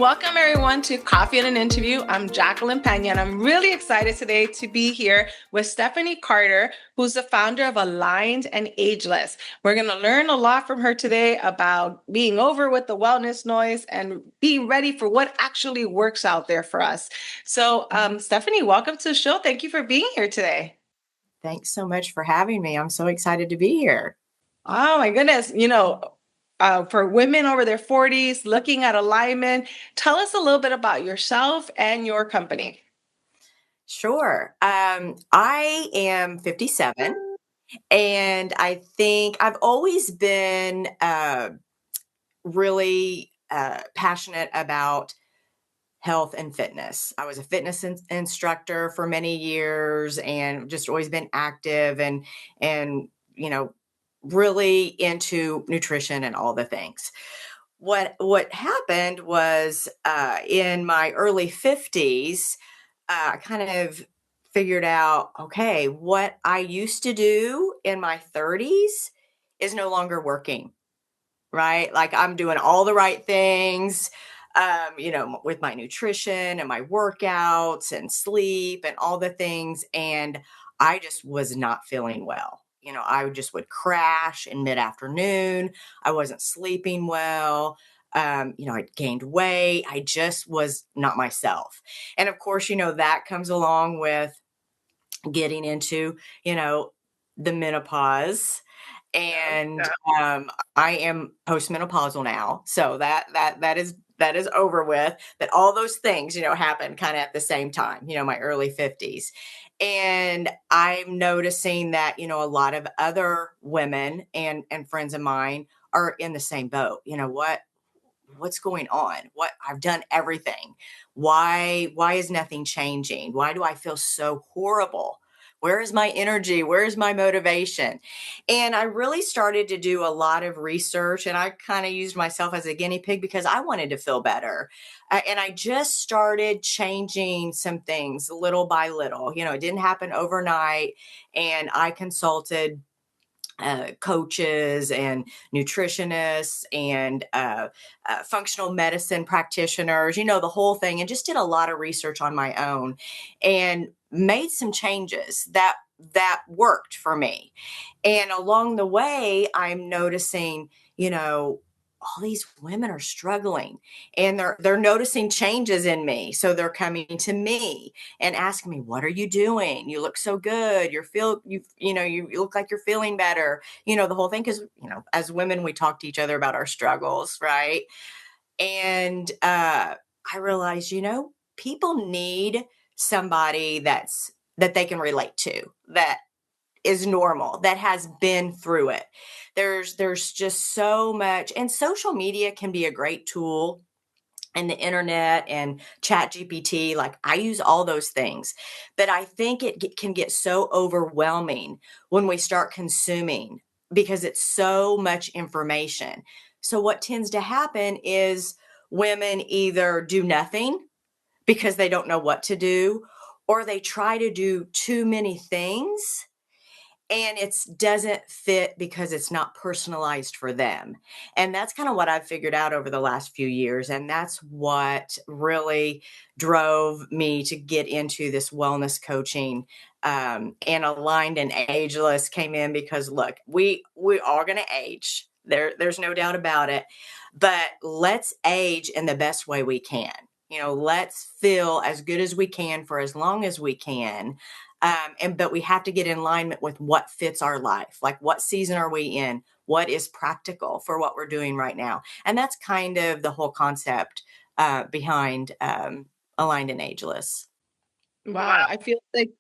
Welcome, everyone, to Coffee and an Interview. I'm Jacqueline Pena, and I'm really excited today to be here with Stephanie Carter, who's the founder of Aligned and Ageless. We're going to learn a lot from her today about being over with the wellness noise and being ready for what actually works out there for us. So, Stephanie, welcome to the show. Thank you for being here today. Thanks so much for having me. I'm so excited to be here. Oh my goodness. For women over their 40s looking at alignment, tell us a little bit about yourself and your company. Sure. I am 57, and I think I've always been really passionate about health and fitness. I was a fitness instructor for many years and just always been active and you know really into nutrition and all the things. What happened was in my early 50s, I kind of figured out, okay, what I used to do in my 30s is no longer working, right? Like I'm doing all the right things, with my nutrition and my workouts and sleep and all the things. And I just was not feeling well. I just would crash in mid afternoon. I wasn't sleeping well. I'd gained weight. I just was not myself. And of course, that comes along with getting into, you know, the menopause, and I am postmenopausal now, so that is over with. But all those things, happen kind of at the same time. My early 50s, and I'm noticing that a lot of other women and friends of mine are in the same boat. What's going on? What I've done everything. Why is nothing changing? Why do I feel so horrible? Where is my energy? Where is my motivation? And I really started to do a lot of research, and I kind of used myself as a guinea pig because I wanted to feel better. And I just started changing some things little by little. It didn't happen overnight. And I consulted coaches and nutritionists and functional medicine practitioners, the whole thing, and just did a lot of research on my own and made some changes that worked for me. And along the way, I'm noticing, all these women are struggling, and they're noticing changes in me. So they're coming to me and asking me, "What are you doing? You look so good. You look like you're feeling better." The whole thing, because as women, we talk to each other about our struggles, right? And I realized, people need somebody that they can relate to, that is normal, that has been through it. There's just so much, and social media can be a great tool, and the internet and chat GPT. Like I use all those things, but I think can get so overwhelming when we start consuming, because it's so much information. So what tends to happen is women either do nothing because they don't know what to do, or they try to do too many things and it doesn't fit because it's not personalized for them. And that's kind of what I've figured out over the last few years. And that's what really drove me to get into this wellness coaching. And Aligned and Ageless came in because, look, we are going to age. There's no doubt about it. But let's age in the best way we can. Let's feel as good as we can for as long as we can. But we have to get in alignment with what fits our life. Like, what season are we in? What is practical for what we're doing right now? And that's kind of the whole concept behind Aligned and Ageless. Wow, I feel like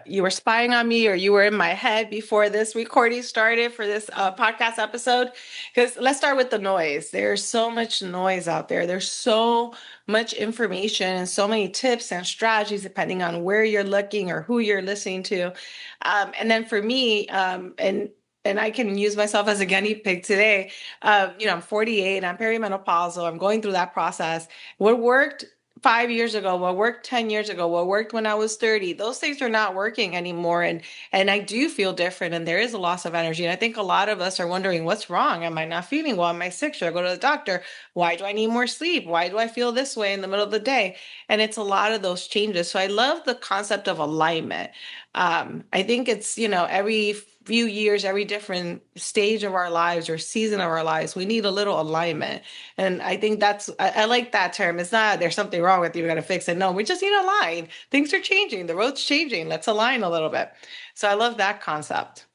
you were spying on me or you were in my head before this recording started for this podcast episode. Because let's start with the noise. There's so much noise out there. There's so much information and so many tips and strategies depending on where you're looking or who you're listening to. And then for me, and I can use myself as a guinea pig today. I'm 48, I'm perimenopausal, I'm going through that process. What worked 5 years ago, what worked 10 years ago, what worked when I was 30, those things are not working anymore. And I do feel different and there is a loss of energy. And I think a lot of us are wondering, what's wrong? Am I not feeling well? Am I sick? Should I go to the doctor? Why do I need more sleep? Why do I feel this way in the middle of the day? And it's a lot of those changes. So I love the concept of alignment. I think it's, every few years, every different stage of our lives or season of our lives, we need a little alignment. And I think I like that term. It's not there's something wrong with you, we got to fix it. No, we just need to align. Things are changing, the road's changing. Let's align a little bit. So I love that concept.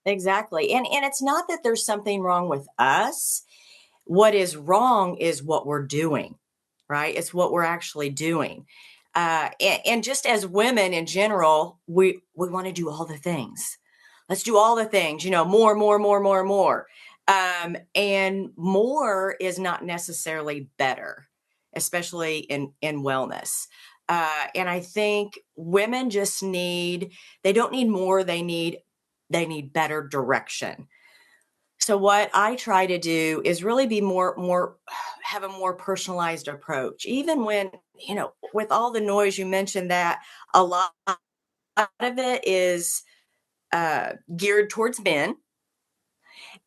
Exactly. And it's not that there's something wrong with us. What is wrong is what we're doing, right? It's what we're actually doing. And just as women in general, we want to do all the things. Let's do all the things, more, more, more, more, more. And more is not necessarily better, especially in wellness. And I think women just they don't need more, they need better direction. So what I try to do is really be more have a more personalized approach. Even when, with all the noise you mentioned that a lot of it is geared towards men,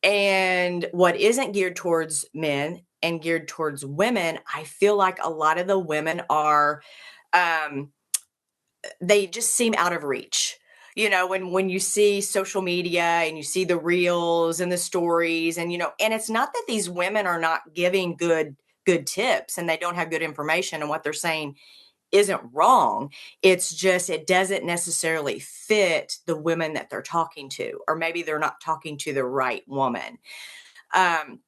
and what isn't geared towards men and geared towards women, I feel like a lot of the women are um they just seem out of reach. When you see social media and you see the reels and the stories, and it's not that these women are not giving good tips and they don't have good information, and what they're saying isn't wrong. It's just it doesn't necessarily fit the women that they're talking to, or maybe they're not talking to the right woman. Um,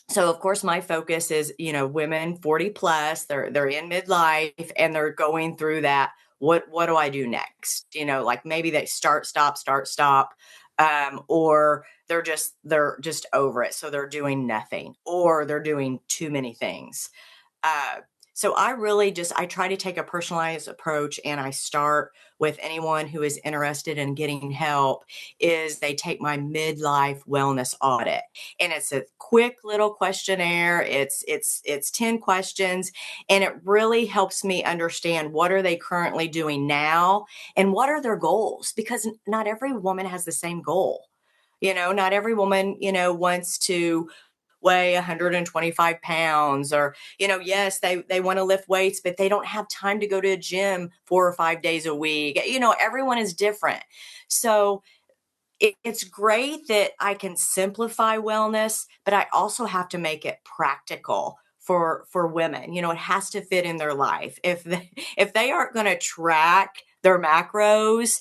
so of course my focus is, women 40 plus, they're in midlife and they're going through that. What do I do next? Like maybe they start, stop, or they're just over it. So they're doing nothing, or they're doing too many things. Uh, so I try to take a personalized approach, and I start with anyone who is interested in getting help is they take my midlife wellness audit. And it's a quick little questionnaire. It's 10 questions, and it really helps me understand what are they currently doing now and what are their goals, because not every woman has the same goal. Not every woman, wants to weigh 125 pounds, or yes, they want to lift weights, but they don't have time to go to a gym 4 or 5 days a week. Everyone is different. So it's great that I can simplify wellness, but I also have to make it practical for women. It has to fit in their life. If they aren't going to track their macros,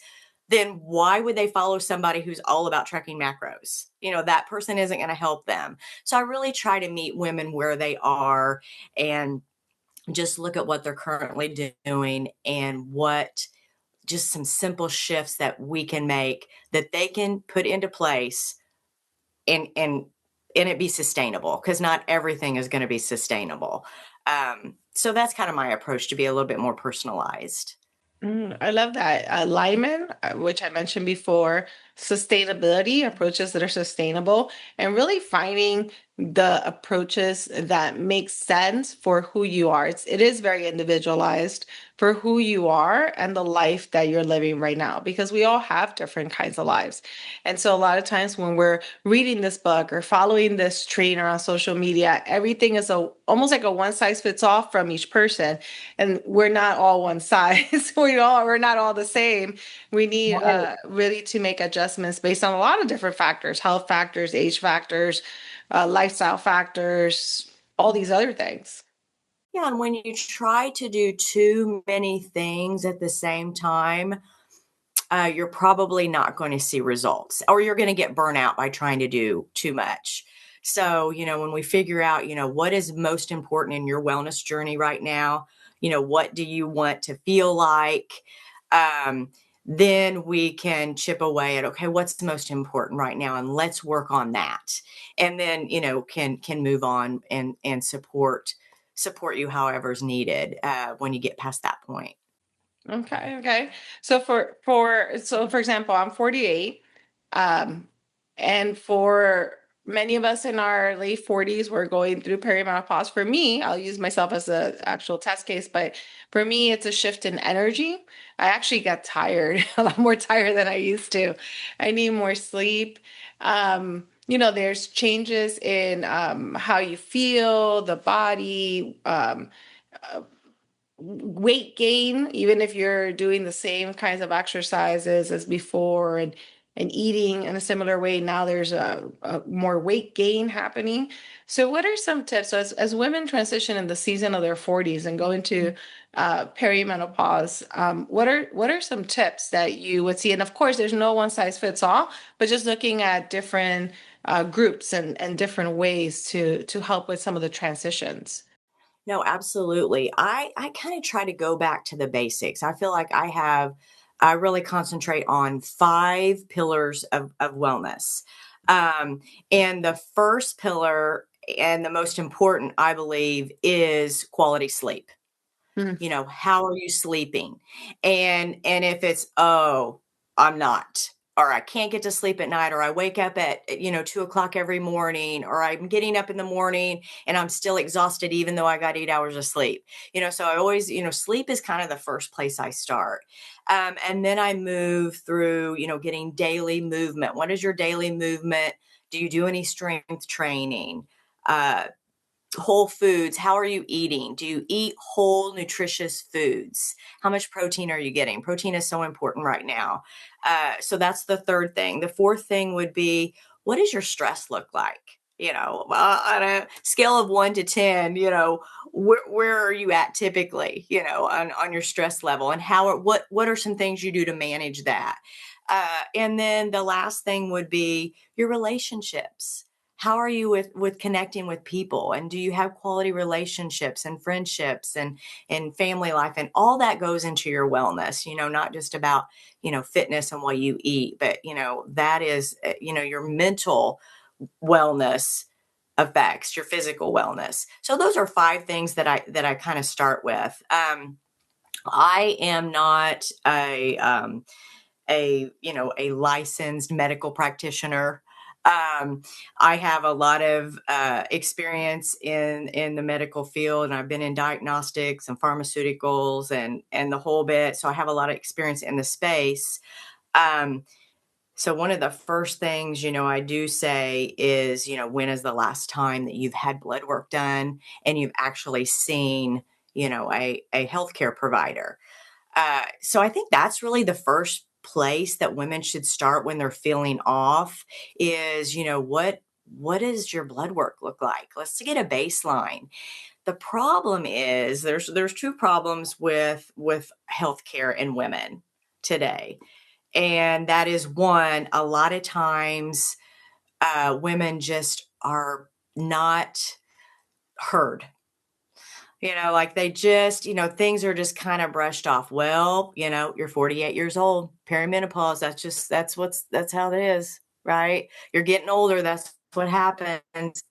then why would they follow somebody who's all about tracking macros? That person isn't going to help them. So I really try to meet women where they are and just look at what they're currently doing, and what just some simple shifts that we can make that they can put into place, and it be sustainable, because not everything is going to be sustainable. So that's kind of my approach, to be a little bit more personalized. I love that. Alignment, which I mentioned before, sustainability, approaches that are sustainable, and really finding the approaches that make sense for who you are. It is very individualized for who you are and the life that you're living right now, because we all have different kinds of lives. And so a lot of times when we're reading this book or following this trainer on social media, everything is almost like a one size fits all from each person, and we're not all one size. We're not all the same. We need Right. really to make adjustments based on a lot of different factors: health factors, age factors, lifestyle factors, all these other things. Yeah, and when you try to do too many things at the same time, you're probably not going to see results, or you're going to get burnout by trying to do too much. So, when we figure out, what is most important in your wellness journey right now, what do you want to feel like? Um, then we can chip away at, okay, what's the most important right now, and let's work on that. And then, can move on and support you however's needed when you get past that point. Okay, okay. So for example, I'm 48. Um, and for many of us in our late 40s were going through perimenopause. For me, I'll use myself as an actual test case, but for me, it's a shift in energy. I actually get tired, a lot more tired than I used to. I need more sleep. There's changes in how you feel, the body, weight gain, even if you're doing the same kinds of exercises as before and eating in a similar way, now there's a more weight gain happening. So, what are some tips? So, as women transition in the season of their 40s and go into perimenopause, what are some tips that you would see? And of course, there's no one size fits all, but just looking at different groups and different ways to help with some of the transitions. No, absolutely. I kind of try to go back to the basics. I feel like I really concentrate on five pillars of wellness. Um, and the first pillar and the most important, I believe, is quality sleep. Mm. How are you sleeping? And if it's, oh, I'm not, or I can't get to sleep at night, or I wake up at 2 o'clock every morning, or I'm getting up in the morning and I'm still exhausted even though I got 8 hours of sleep. So I always, sleep is kind of the first place I start. And then I move through, getting daily movement. What is your daily movement? Do you do any strength training? Whole foods, how are you eating? Do you eat whole nutritious foods? How much protein are you getting? Protein is so important right now. So that's the third thing. The fourth thing would be, what does your stress look like? On a scale of 1 to 10, where are you at typically, on your stress level, and what are some things you do to manage that? And then the last thing would be your relationships. How are you with connecting with people, and do you have quality relationships and friendships and family life, and all that goes into your wellness, not just about fitness and what you eat, but that is your mental wellness affects your physical wellness. So those are five things that I kind of start with. I am not a licensed medical practitioner. I have a lot of experience in the medical field, and I've been in diagnostics and pharmaceuticals and the whole bit. So I have a lot of experience in the space. Um, so one of the first things, I do say is, when is the last time that you've had blood work done and you've actually seen, a healthcare provider? So I think that's really the first place that women should start when they're feeling off is, what does your blood work look like? Let's get a baseline. The problem is there's two problems with healthcare in women today. And that is one, a lot of times women just are not heard. Like they just, things are just kind of brushed off. Well, you're 48 years old, perimenopause. That's how it is, right? You're getting older. That's what happens. That's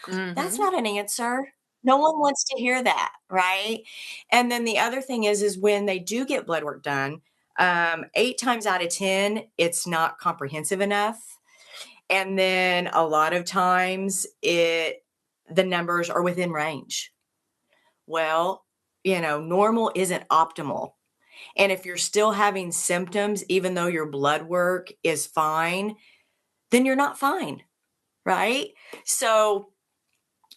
Hmm. not an answer. No one wants to hear that, right? And then the other thing is when they do get blood work done, 8 times out of 10, it's not comprehensive enough. And then a lot of times the numbers are within range. Well, normal isn't optimal. And if you're still having symptoms, even though your blood work is fine, then you're not fine, right? So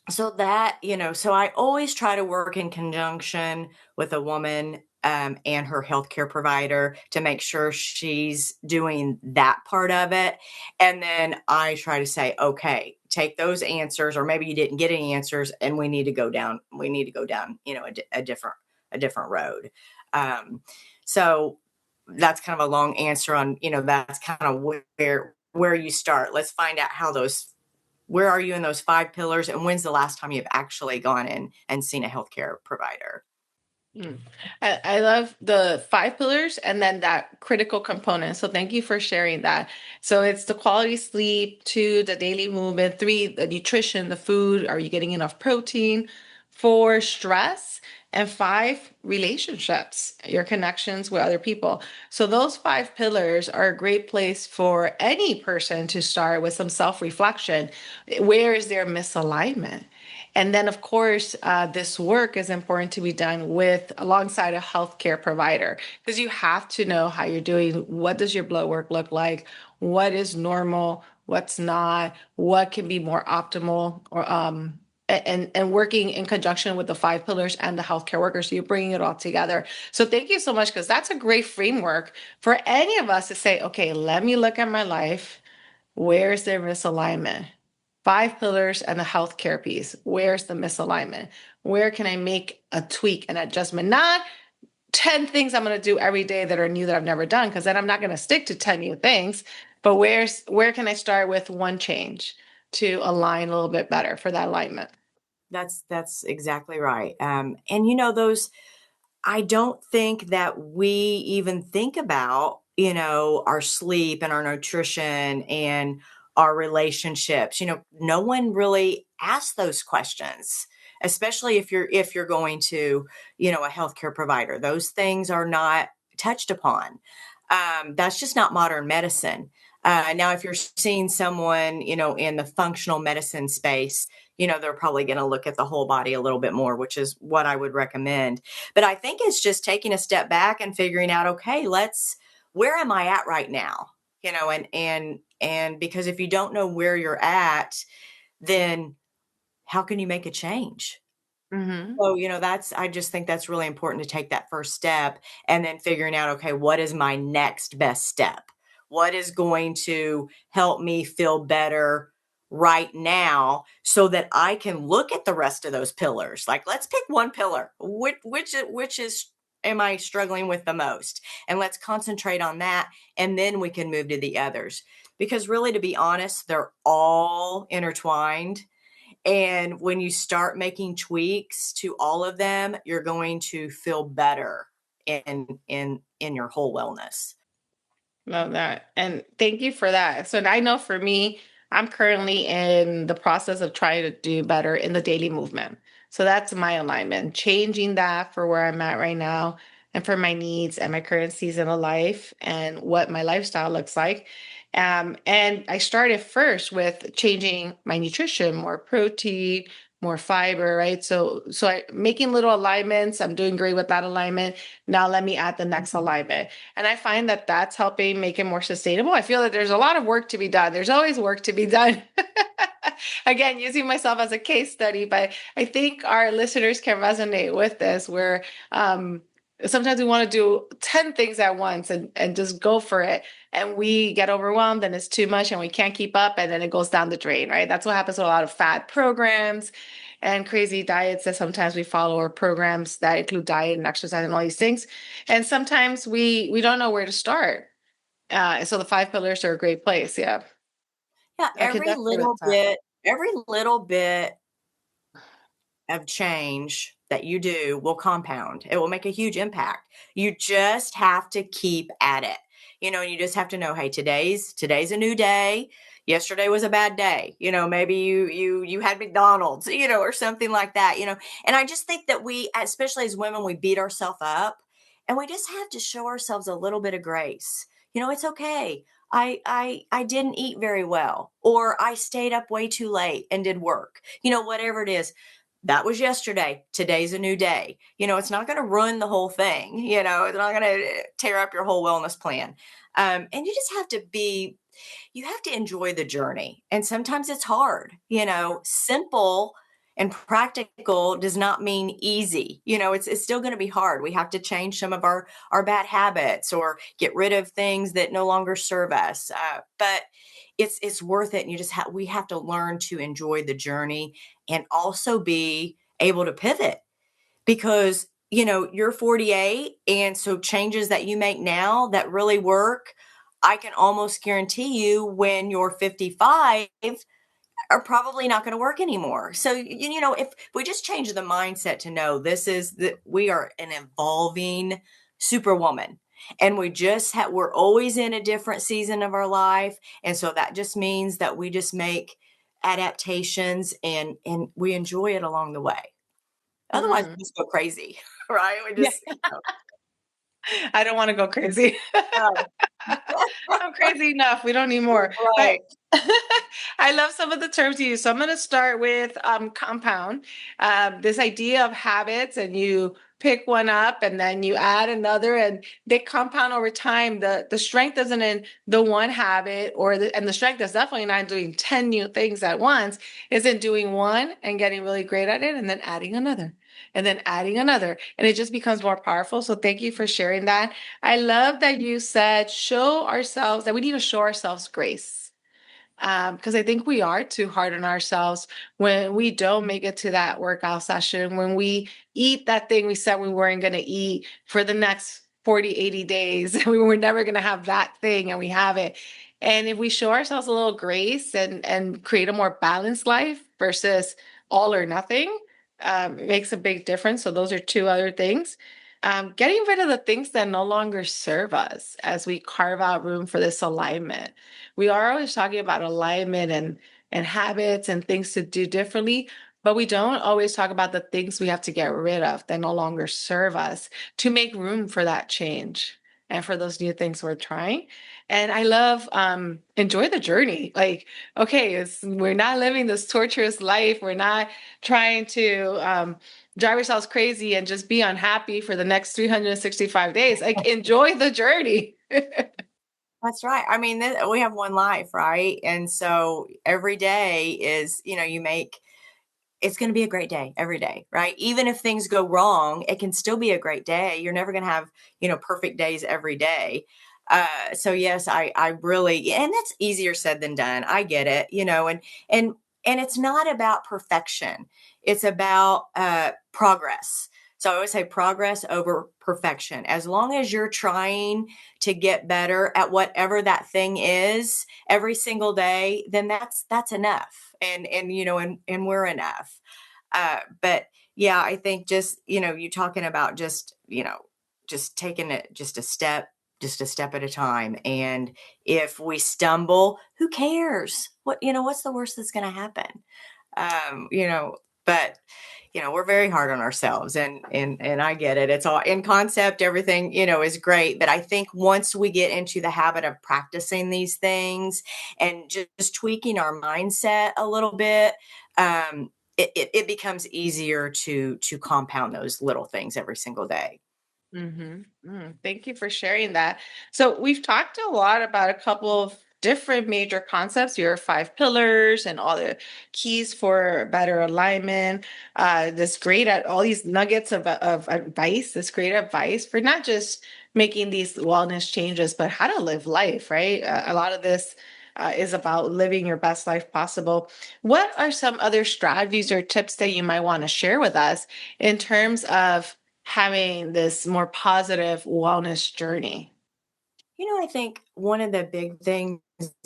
so I always try to work in conjunction with a woman and her healthcare provider to make sure she's doing that part of it. And then I try to say, okay, take those answers, or maybe you didn't get any answers, and we need to go down, a different road. Um, so that's kind of a long answer on, that's kind of where you start. Let's find out where are you in those five pillars, and when's the last time you've actually gone in and seen a healthcare provider? Mm. I love the five pillars and then that critical component. So thank you for sharing that. So it's the quality sleep, two, the daily movement, three, the nutrition, the food. Are you getting enough protein? Four, stress. and 5, relationships, your connections with other people. So those 5 pillars are a great place for any person to start with some self-reflection. Where is their misalignment? And then, of course, this work is important to be done with alongside a healthcare provider, because you have to know how you're doing. What does your blood work look like? What is normal? What's not? What can be more optimal? Or and working in conjunction with the 5 pillars and the healthcare workers, so you're bringing it all together. So thank you so much, because that's a great framework for any of us to say, okay, let me look at my life. Where's their misalignment? 5 pillars and the healthcare piece. Where's the misalignment? Where can I make a tweak, an adjustment? Not 10 things I'm going to do every day that are new that I've never done, because then I'm not going to stick to 10 new things. But where can I start with one change to align a little bit better for that alignment? That's exactly right. And those, I don't think that we even think about, our sleep and our nutrition and our relationships. No one really asks those questions, especially if you're going to, a healthcare provider. Those things are not touched upon. That's just not modern medicine. Now, if you're seeing someone, in the functional medicine space, they're probably going to look at the whole body a little bit more, which is what I would recommend. But I think it's just taking a step back and figuring out, okay, where am I at right now? And because if you don't know where you're at, then how can you make a change? Mm-hmm. So, I just think that's really important to take that first step and then figuring out, okay, what is my next best step? What is going to help me feel better right now so that I can look at the rest of those pillars? Like, let's pick one pillar. Which is am I struggling with the most? And let's concentrate on that. And then we can move to the others. Because really, to be honest, they're all intertwined, and when you start making tweaks to all of them, you're going to feel better in your whole wellness. Love that. And thank you for that. So I know for me, I'm currently in the process of trying to do better in the daily movement. So that's my alignment, changing that for where I'm at right now and for my needs and my current season of life and what my lifestyle looks like. And I started first with changing my nutrition, more protein, more fiber, right? So I making little alignments. I'm doing great with that alignment. Now let me add the next alignment. And I find that that's helping make it more sustainable. I feel that there's a lot of work to be done. There's always work to be done. Again, using myself as a case study, but I think our listeners can resonate with this, where sometimes we want to do 10 things at once and just go for it. And we get overwhelmed and it's too much and we can't keep up, and then it goes down the drain, right? That's what happens with a lot of fad programs and crazy diets that sometimes we follow, or programs that include diet and exercise and all these things. And sometimes we don't know where to start. So the 5 pillars are a great place. Yeah, Yeah, I could definitely with that. every little bit of change that you do will compound. It will make a huge impact. You just have to keep at it. You just have to know, hey, today's a new day. Yesterday was a bad day. Maybe you had McDonald's, or something like that, And I just think that we, especially as women, we beat ourselves up, and we just have to show ourselves a little bit of grace. It's okay. I didn't eat very well, or I stayed up way too late and did work. Whatever it is, that was yesterday. Today's a new day. It's not going to ruin the whole thing. It's not going to tear up your whole wellness plan. And you have to enjoy the journey. And sometimes it's hard. Simple and practical does not mean easy. It's still going to be hard. We have to change some of our bad habits or get rid of things that no longer serve us. But it's worth it. And we have to learn to enjoy the journey and also be able to pivot, because you're 48, and so changes that you make now that really work, I can almost guarantee you when you're 55 are probably not going to work anymore. So if we just change the mindset to know this is that we are an evolving superwoman, and we're always in a different season of our life, and so that just means that we just make adaptations and we enjoy it along the way. Otherwise, Mm. we just go crazy, right? We Yeah, just, I don't want to go crazy. no. I'm crazy enough. We don't need more. Right. I love some of the terms you use. So I'm going to start with compound. This idea of habits, and you pick one up and then you add another, and they compound over time. The strength isn't in the one habit, and the strength is definitely not doing 10 new things at once. Is in doing one and getting really great at it, and then adding another. And then adding another, and it just becomes more powerful. So, thank you for sharing that. I love that you said show ourselves that we need to show ourselves grace, because I think we are too hard on ourselves when we don't make it to that workout session, when we eat that thing we said we weren't going to eat for the next 40, 80 days. We were never going to have that thing and we have it. And if we show ourselves a little grace and create a more balanced life versus all or nothing, it makes a big difference. So those are two other things. Getting rid of the things that no longer serve us as we carve out room for this alignment. We are always talking about alignment and habits and things to do differently, but we don't always talk about the things we have to get rid of that no longer serve us to make room for that change and for those new things we're trying. And I love enjoy the journey. Like, okay, we're not living this torturous life. We're not trying to drive ourselves crazy and just be unhappy for the next 365 days. Like, enjoy the journey. That's right. I mean, we have one life, right? And so every day is, it's going to be a great day every day, right? Even if things go wrong, it can still be a great day. You're never going to have, perfect days every day. So yes, I really, and that's easier said than done. I get it, and, and it's not about perfection. It's about, progress. So I always say progress over perfection. As long as you're trying to get better at whatever that thing is every single day, then that's enough. And we're enough. But yeah, I think just, you talking about just, just taking it just a step at a time. And if we stumble, who cares? What's the worst that's going to happen? Um, you know, but we're very hard on ourselves, and I get it. It's all in concept, everything, is great. But I think once we get into the habit of practicing these things and just tweaking our mindset a little bit, it becomes easier to compound those little things every single day. Thank you for sharing that. So we've talked a lot about a couple of different major concepts, your five pillars and all the keys for better alignment. This great at all these nuggets of advice, this great advice for not just making these wellness changes, but how to live life, right? A lot of this is about living your best life possible. What are some other strategies or tips that you might want to share with us in terms of having this more positive wellness journey? I think one of the big things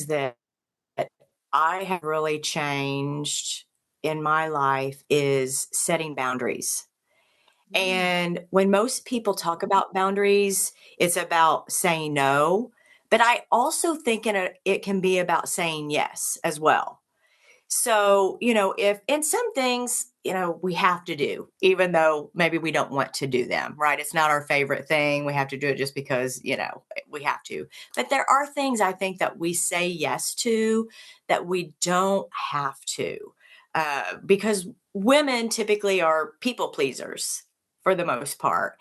that I have really changed in my life is setting boundaries. Mm. And when most people talk about boundaries, it's about saying no. But I also think it can be about saying yes as well. So, if in some things, we have to do, even though maybe we don't want to do them, right? It's not our favorite thing. We have to do it just because, we have to. But there are things I think that we say yes to that we don't have to, because women typically are people pleasers for the most part.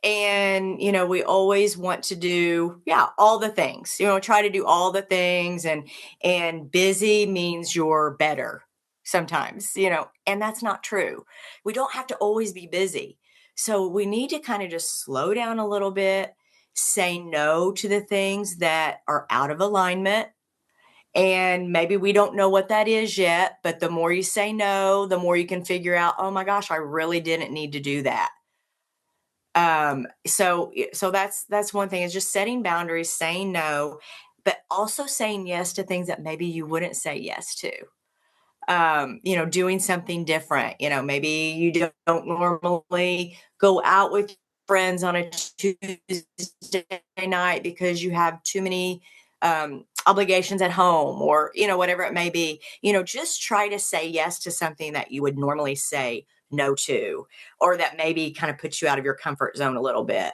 And, we always want to do, yeah, all the things, try to do all the things, and busy means you're better sometimes, and that's not true. We don't have to always be busy. So we need to kind of just slow down a little bit, say no to the things that are out of alignment. And maybe we don't know what that is yet, but the more you say no, the more you can figure out, oh my gosh, I really didn't need to do that. So that's one thing, is just setting boundaries, saying no, but also saying yes to things that maybe you wouldn't say yes to. Doing something different. Maybe you don't normally go out with friends on a Tuesday night because you have too many obligations at home, or, whatever it may be. Just try to say yes to something that you would normally say no to, or that maybe kind of puts you out of your comfort zone a little bit.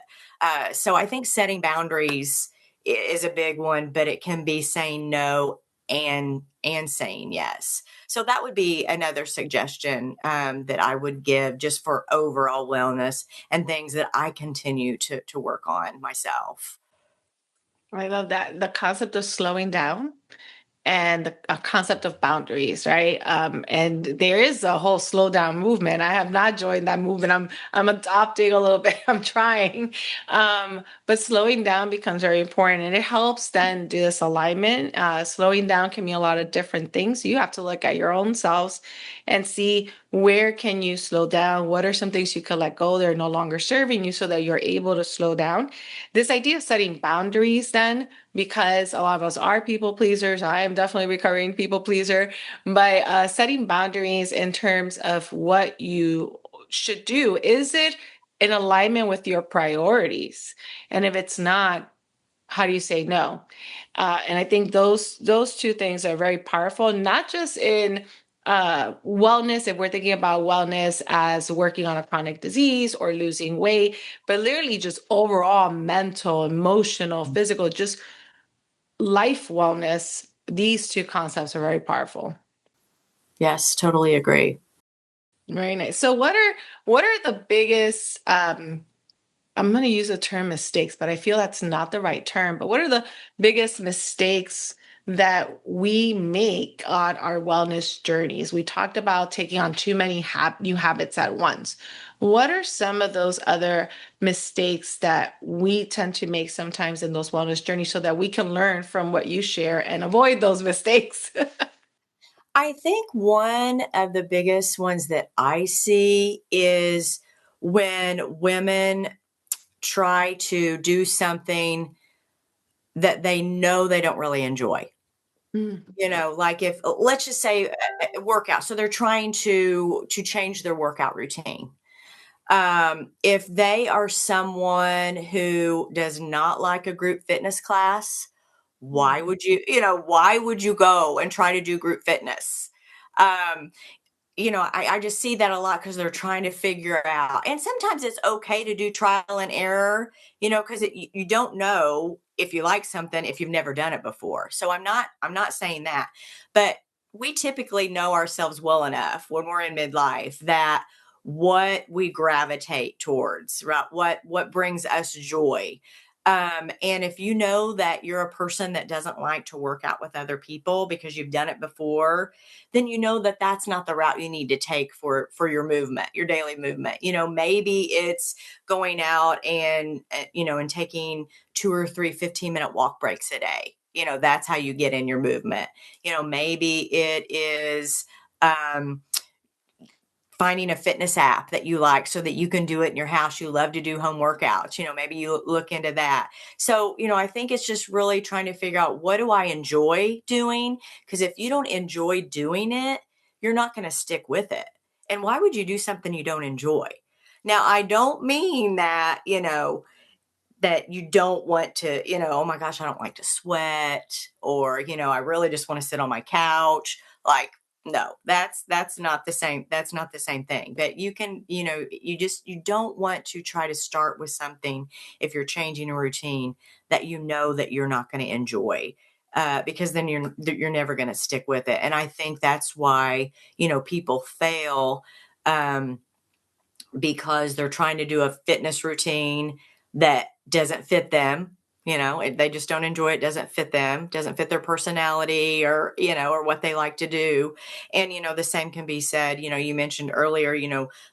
So I think setting boundaries is a big one, but it can be saying no and saying yes. So that would be another suggestion that I would give just for overall wellness and things that I continue to work on myself. I love that. The concept of slowing down and the concept of boundaries, right? And there is a whole slow down movement. I have not joined that movement. I'm adopting a little bit. I'm trying, but slowing down becomes very important, and it helps then do this alignment. Slowing down can mean a lot of different things. You have to look at your own selves and see where can you slow down. What are some things you could let go? They're no longer serving you, so that you're able to slow down. This idea of setting boundaries then, because a lot of us are people pleasers. I am definitely a recovering people pleaser, but setting boundaries in terms of what you should do, is it in alignment with your priorities? And if it's not, how do you say no? And I think those two things are very powerful, not just in wellness, if we're thinking about wellness as working on a chronic disease or losing weight, but literally just overall mental, emotional, physical, just life wellness. These two concepts are very powerful. Yes, totally agree. Very nice. So what are the biggest I'm going to use the term mistakes, but I feel that's not the right term. But what are the biggest mistakes that we make on our wellness journeys? We talked about taking on too many new habits at once. What are some of those other mistakes that we tend to make sometimes in those wellness journeys, so that we can learn from what you share and avoid those mistakes? I think one of the biggest ones that I see is when women try to do something that they know they don't really enjoy. Mm, Like if let's just say workout. So they're trying to change their workout routine. If they are someone who does not like a group fitness class, why mm, would why would you go and try to do group fitness? Um, I just see that a lot because they're trying to figure out, and sometimes it's okay to do trial and error, because you don't know if you like something if you've never done it before. So I'm not saying that, but we typically know ourselves well enough when we're in midlife that what we gravitate towards, right? What brings us joy. And if you know that you're a person that doesn't like to work out with other people because you've done it before, then you know that that's not the route you need to take for your movement, your daily movement. Maybe it's going out and taking 2 or 3 15-minute walk breaks a day. That's how you get in your movement. Maybe it is finding a fitness app that you like so that you can do it in your house. You love to do home workouts. Maybe you look into that. So, I think it's just really trying to figure out, what do I enjoy doing? Because if you don't enjoy doing it, you're not going to stick with it. And why would you do something you don't enjoy? Now, I don't mean that you don't want to, oh my gosh, I don't like to sweat, or, I really just want to sit on my couch. Like, no, that's not the same. That's not the same thing. But you can, you don't want to try to start with something if you're changing a routine that that you're not going to enjoy. Because then you're never going to stick with it. And I think that's why, people fail. Because they're trying to do a fitness routine that doesn't fit them. They just don't enjoy it, doesn't fit them, doesn't fit their personality, or what they like to do. And, the same can be said, you mentioned earlier,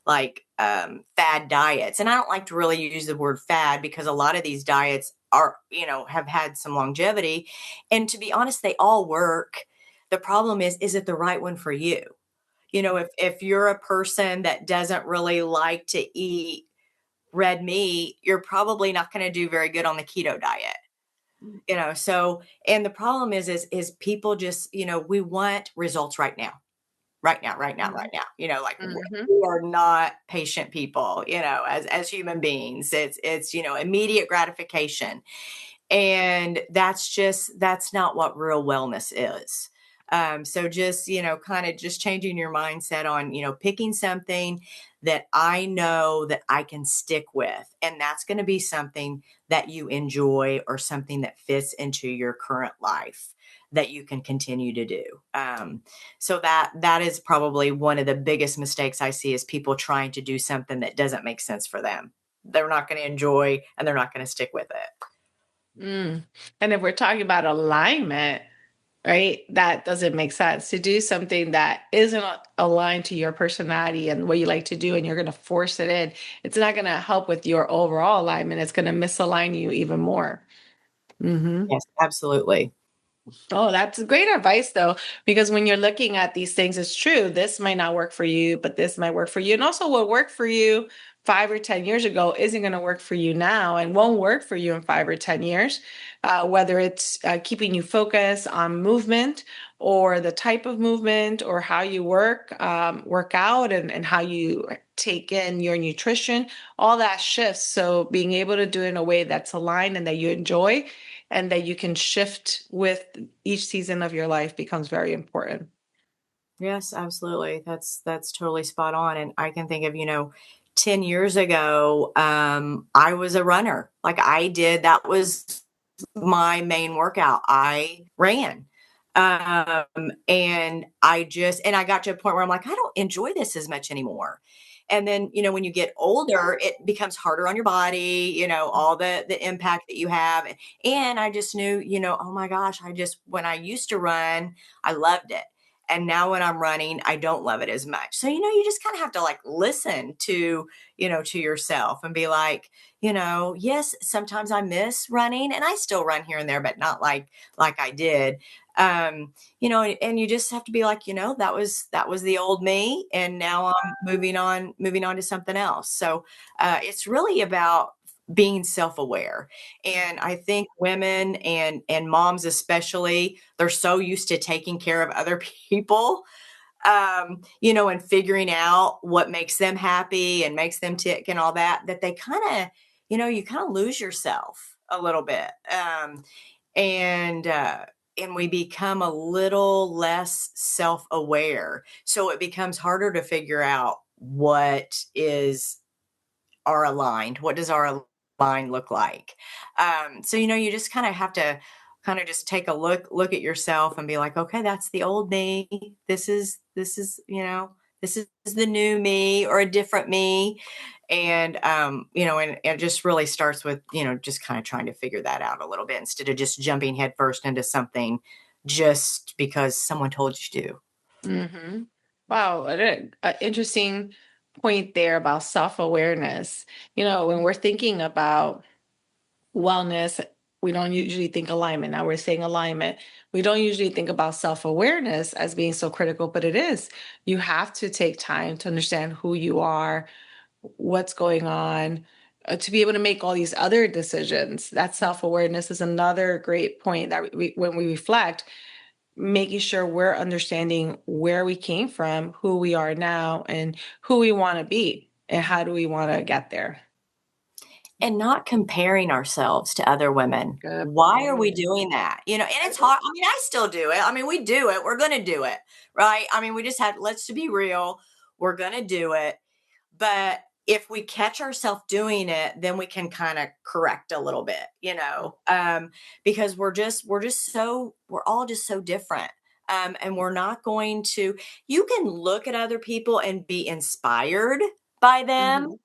like fad diets. And I don't like to really use the word fad because a lot of these diets have had some longevity. And to be honest, they all work. The problem is it the right one for you? If you're a person that doesn't really like to eat red meat, you're probably not going to do very good on the keto diet. So, and the problem is people just, we want results right now, right now, right now, right mm, now. Like mhm. we are not patient people, as human beings. It's immediate gratification. And that's not what real wellness is. So just, kind of just changing your mindset on, picking something that I know that I can stick with. And that's going to be something that you enjoy or something that fits into your current life that you can continue to do. So that is probably one of the biggest mistakes I see is people trying to do something that doesn't make sense for them. They're not going to enjoy and they're not going to stick with it. Mm. And if we're talking about alignment, right, that doesn't make sense to do something that isn't aligned to your personality and what you like to do, and you're going to force it in. It's not going to help with your overall alignment. It's going to misalign you even more. Hmm. Yes, absolutely. Oh, that's great advice, though, because when you're looking at these things, it's true. This might not work for you, but this might work for you. And also, what worked for you 5 or 10 years ago isn't going to work for you now and won't work for you in 5 or 10 years. Whether it's keeping you focused on movement or the type of movement or how you work out and how you take in your nutrition, all that shifts. So, being able to do it in a way that's aligned and that you enjoy and that you can shift with each season of your life becomes very important. Yes, absolutely. That's totally spot on. And I can think of, 10 years ago, I was a runner. Like that was my main workout. I ran. And I got to a point where I'm like, I don't enjoy this as much anymore. And then, when you get older, it becomes harder on your body, all the impact that you have. And I just knew, oh my gosh, when I used to run, I loved it. And now when I'm running, I don't love it as much. So, you just kind of have to like listen to yourself and be like, yes, sometimes I miss running and I still run here and there, but not like I did. And you just have to be like, that was the old me. And now I'm moving on to something else. So it's really about being self-aware. And I think women and moms especially, they're so used to taking care of other people, and figuring out what makes them happy and makes them tick and all that, that they kind of, you kind of lose yourself a little bit. And, and we become a little less self-aware. So it becomes harder to figure out what does our line look like. So, you just kind of have to kind of just take a look at yourself and be like, okay, that's the old me. This is the new me or a different me. And it just really starts with, just kind of trying to figure that out a little bit instead of just jumping headfirst into something just because someone told you to. Hmm. Wow, what an interesting point there about self-awareness. When we're thinking about wellness, we don't usually think alignment. Now we're saying alignment. We don't usually think about self-awareness as being so critical, but it is. You have to take time to understand who you are, what's going on, to be able to make all these other decisions. That self-awareness is another great point that when we reflect, making sure we're understanding where we came from, who we are now, and who we want to be, and how do we want to get there. And not comparing ourselves to other women. Good Why are we point. doing that? And it's hard. I mean, I still do it. I mean, we do it. We're going to do it. Right. I mean, we just have, let's to be real. We're going to do it. But if we catch ourselves doing it, then we can kind of correct a little bit, because we're all just so different. And we're not going to, you can look at other people and be inspired by them.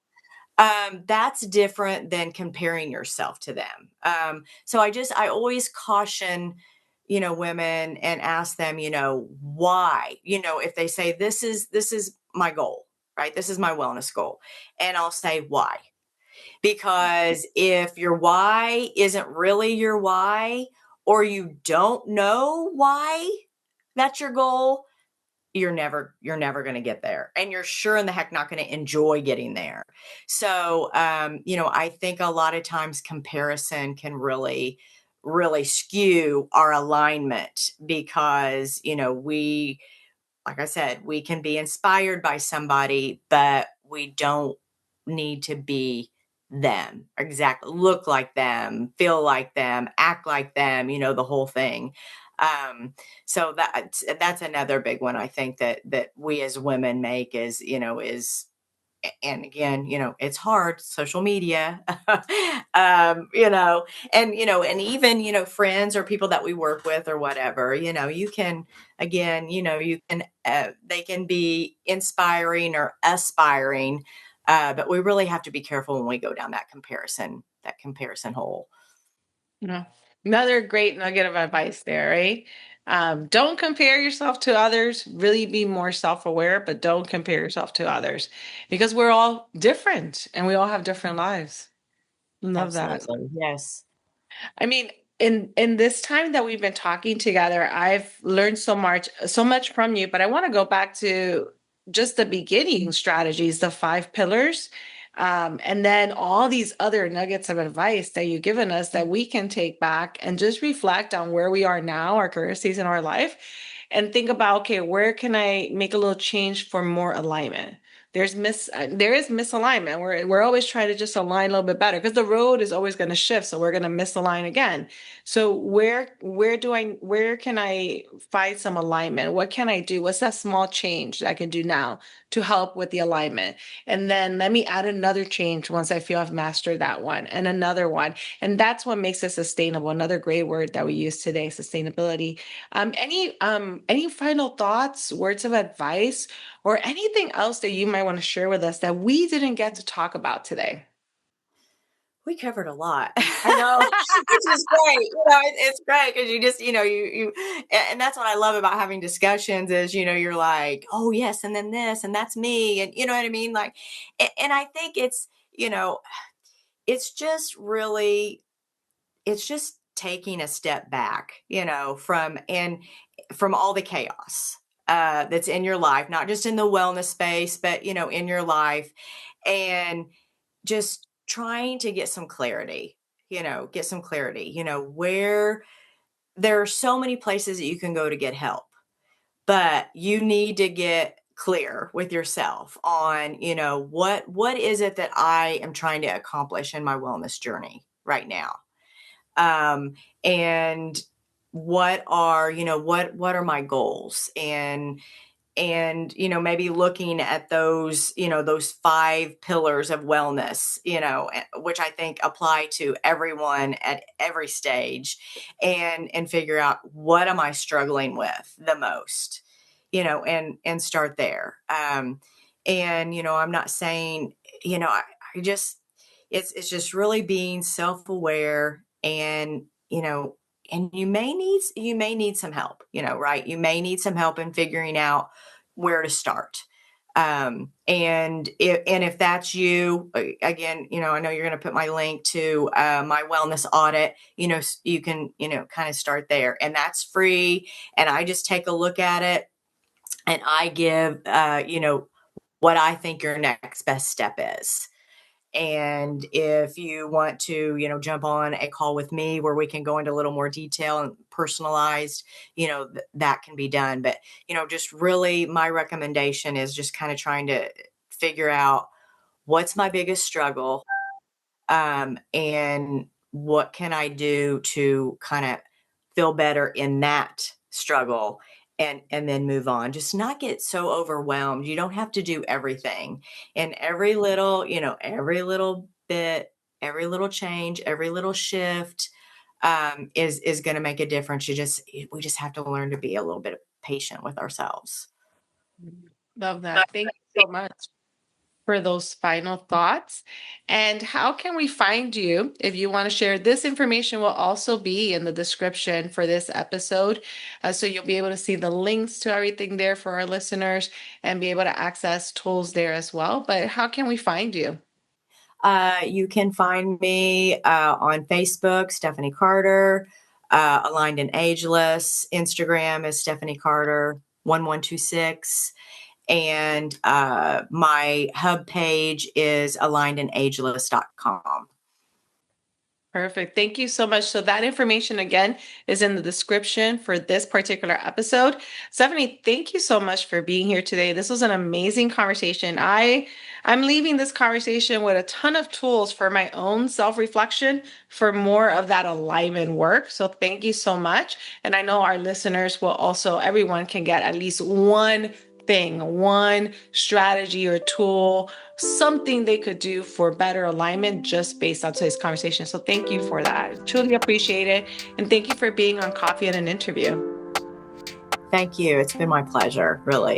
Mhm. That's different than comparing yourself to them. So I always caution, women and ask them, why, if they say, this is my goal, right? This is my wellness goal. And I'll say, why? Because if your why isn't really your why, or you don't know why that's your goal, you're never going to get there, and you're sure in the heck not going to enjoy getting there. So I think a lot of times comparison can really skew our alignment, because we, like I said, we can be inspired by somebody, but we don't need to be them, exactly look like them, feel like them, act like them, the whole thing. Um, so that's another big one I think that we as women make is, and again, it's hard, social media, and even, friends or people that we work with or whatever, you can, again, they can be inspiring or aspiring, but we really have to be careful when we go down that comparison hole. Yeah. Another great nugget of advice there, right? Don't compare yourself to others. Really be more self-aware, but don't compare yourself to others because we're all different and we all have different lives. Love that. Absolutely. Yes. I mean, in this time that we've been talking together, I've learned so much from you, but I want to go back to just the beginning strategies, the 5 pillars, and then all these other nuggets of advice that you've given us that we can take back and just reflect on where we are now, our career season, our life, and think about, okay, where can I make a little change for more alignment? There is misalignment. We're always trying to just align a little bit better because the road is always going to shift, so we're going to misalign again. So where can I find some alignment? What can I do? What's that small change that I can do now to help with the alignment? And then let me add another change once I feel I've mastered that one, and another one. And that's what makes it sustainable. Another great word that we use today, sustainability. Any final thoughts, words of advice, or anything else that you might want to share with us that we didn't get to talk about today? We covered a lot, I know. which is great. It's great because you just, and that's what I love about having discussions is, you're like, oh yes, and then this, and that's me, and you know what I mean, like, and I think you know, it's just really, it's just taking a step back, from all the chaos that's in your life, not just in the wellness space, but in your life, and just trying to get some clarity, where there are so many places that you can go to get help, but you need to get clear with yourself on, what is it that I am trying to accomplish in my wellness journey right now. Um, and what are my goals, and maybe looking at those 5 pillars of wellness, which I think apply to everyone at every stage, and figure out what am I struggling with the most, and start there. And I'm not saying, I just, it's just really being self-aware, and you may need some help, right? You may need some help in figuring out where to start. And if that's you, again, I know you're going to put my link to my wellness audit. You can, kind of start there, and that's free. And I just take a look at it, and I give, what I think your next best step is. And if you want to, jump on a call with me where we can go into a little more detail and personalized, that can be done. But, just really my recommendation is just kind of trying to figure out what's my biggest struggle, and what can I do to kind of feel better in that struggle, and then move on. Just not get so overwhelmed. You don't have to do everything. And every little bit, every little change, every little shift, is going to make a difference. We just have to learn to be a little bit patient with ourselves. Love that. Thank you so much for those final thoughts. And how can we find you if you want to share? This information will also be in the description for this episode. So you'll be able to see the links to everything there for our listeners and be able to access tools there as well. But how can we find you? You can find me on Facebook, Stephanie Carter, Aligned and Ageless. Instagram is Stephanie Carter 1126. And my hub page is alignedanageless.com. Perfect. Thank you so much. So that information again is in the description for this particular episode. Stephanie, thank you so much for being here today. This was an amazing conversation. I'm leaving this conversation with a ton of tools for my own self-reflection for more of that alignment work. So thank you so much. And I know our listeners will also, everyone can get at least one thing, one strategy or tool, something they could do for better alignment just based on today's conversation. So thank you for that. Truly appreciate it. And thank you for being on Coffee and an Interview. Thank you. It's been my pleasure, really.